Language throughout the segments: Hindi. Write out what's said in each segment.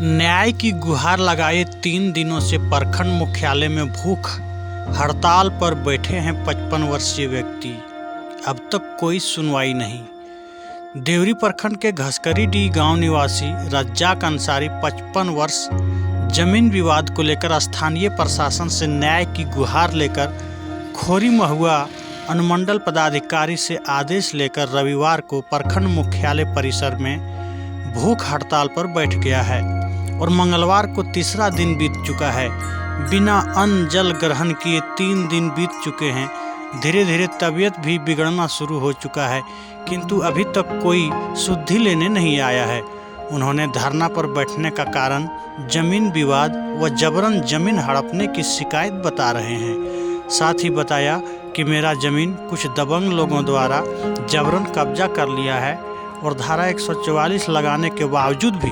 न्याय की गुहार लगाए 3 दिनों से प्रखंड मुख्यालय में भूख हड़ताल पर बैठे हैं 55 वर्षीय व्यक्ति। अब तक कोई सुनवाई नहीं। देवरी प्रखंड के घसकरीडीह गांव निवासी रज्जाक अंसारी 55 वर्ष जमीन विवाद को लेकर स्थानीय प्रशासन से न्याय की गुहार लेकर खोरी महुआ अनुमंडल पदाधिकारी से आदेश लेकर रविवार को प्रखंड मुख्यालय परिसर में भूख हड़ताल पर बैठ गया है और मंगलवार को तीसरा दिन बीत चुका है। बिना अन्न जल ग्रहण किए 3 दिन बीत चुके हैं। धीरे धीरे तबीयत भी बिगड़ना शुरू हो चुका है, किंतु अभी तक कोई सुधि लेने नहीं आया है। उन्होंने धरना पर बैठने का कारण जमीन विवाद व जबरन जमीन हड़पने की शिकायत बता रहे हैं। साथ ही बताया कि मेरा जमीन कुछ दबंग लोगों द्वारा जबरन कब्जा कर लिया है और धारा 144 लगाने के बावजूद भी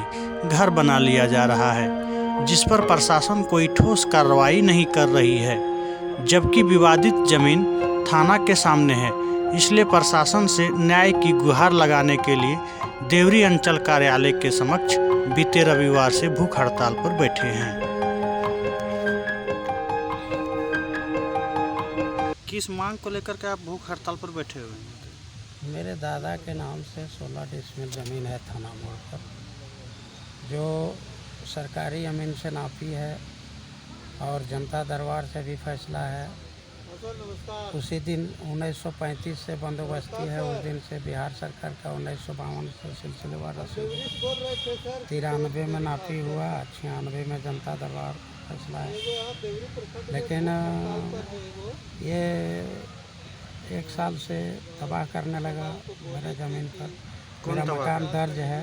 घर बना लिया जा रहा है, जिस पर प्रशासन कोई ठोस कार्रवाई नहीं कर रही है, जबकि विवादित जमीन थाना के सामने है। इसलिए प्रशासन से न्याय की गुहार लगाने के लिए देवरी अंचल कार्यालय के समक्ष बीते रविवार से भूख हड़ताल पर बैठे हैं। किस मांग को लेकर के आप भूख हड़ताल पर बैठे हुए हैं? मेरे दादा के नाम से 16 डिसमिल ज़मीन है थाना मोड़ पर, जो सरकारी ज़मीन से नापी है और जनता दरबार से भी फैसला है। उसी दिन 1935 से बंदोबस्ती है, उस दिन से बिहार सरकार का 1952 से सिलसिलेवार रसीद 93 में नापी हुआ, 96 में जनता दरबार फैसला है। लेकिन ये 1 साल से तबाह करने लगा मेरे ज़मीन पर। मेरा मकान दर्ज है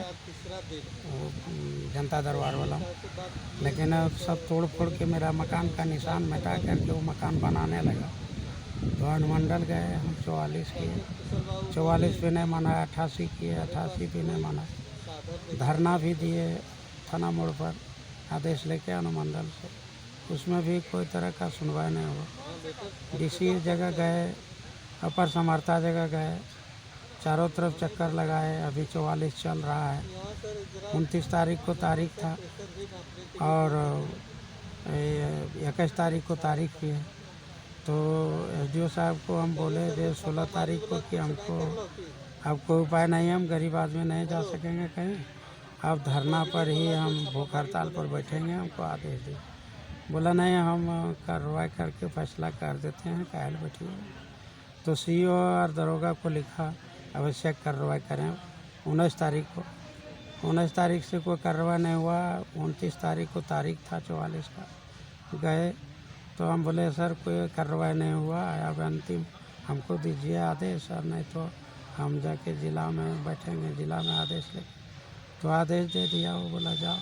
जनता दरबार वाला, लेकिन अब सब तोड़ फोड़ के मेरा मकान का निशान मिटा करके वो मकान बनाने लगा। तो अनुमंडल गए, हम 44 किए, 44 भी नहीं माना, 88 किए, 88 भी नहीं माना। धरना भी दिए थाना मोड़ पर आदेश लेके अनुमंडल से, उसमें भी कोई तरह का सुनवाई नहीं हुआ। डीसी जगह गए, अपर समर्था जगह गए, चारों तरफ चक्कर लगाए। अभी 44 चल रहा है। 29 तारीख को तारीख था और 21 तारीख को तारीख भी है। तो एसडीओ साहब को हम बोले जो 16 तारीख को कि हमको अब कोई उपाय नहीं है, हम गरीब आदमी नहीं जा सकेंगे कहीं, अब धरना पर ही हम भूख हड़ताल पर बैठेंगे, हमको आदेश दिए। बोला नहीं, हम कार्रवाई करके फैसला कर देते हैं, कायल बैठिए। तो सीईओ और दरोगा को लिखा आवश्यक कार्रवाई करें। 19 तारीख को 19 तारीख से कोई कार्रवाई नहीं हुआ। 29 तारीख को तारीख था 44 का, गए तो हम बोले सर कोई कार्रवाई नहीं हुआ, अब अंतिम हमको दीजिए आदेश, और नहीं तो हम जाके ज़िला में बैठेंगे, ज़िला में आदेश ले। तो आदेश दे दिया, वो बोला जाओ।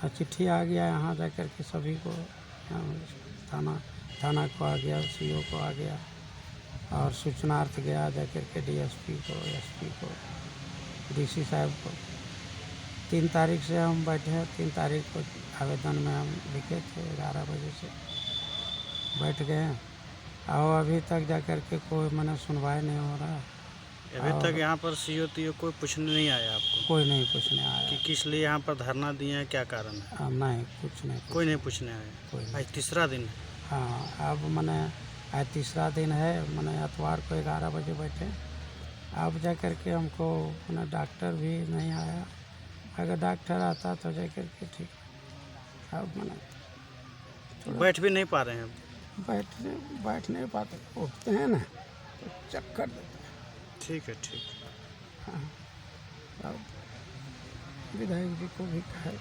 और चिट्ठी आ गया यहाँ जा कर के सभी को, थाना को आ गया, सीईओ को आ गया और सूचनार्थ गया जाकर के डीएसपी को, एसपी को, डीसी साहब को। 3 तारीख से हम बैठे हैं। 3 तारीख को आवेदन में हम लिखे थे, 11 बजे से बैठ गए और अभी तक जाकर के कोई मैंने सुनवाई नहीं हो रहा। अभी तक यहाँ पर सीईओ कोई पूछने नहीं आया आपको? कोई नहीं पूछने आया कि किस लिए यहाँ पर धरना दिए हैं, क्या कारण है? नहीं, कुछ नहीं, कोई नहीं पूछने आया। आज तीसरा दिन है। हाँ, अब मैंने आज तीसरा दिन है। मैंने इतवार को 11 बजे बैठे, अब जा कर के हमको मैंने डॉक्टर भी नहीं आया। अगर डॉक्टर आता तो जा कर के ठीक। अब मैंने बैठ भी नहीं पा रहे हैं। बैठ नहीं पाते, उठते हैं ना तो चक्कर देते हैं। ठीक है, ठीक। हाँ, अब विधायक जी को भी कहा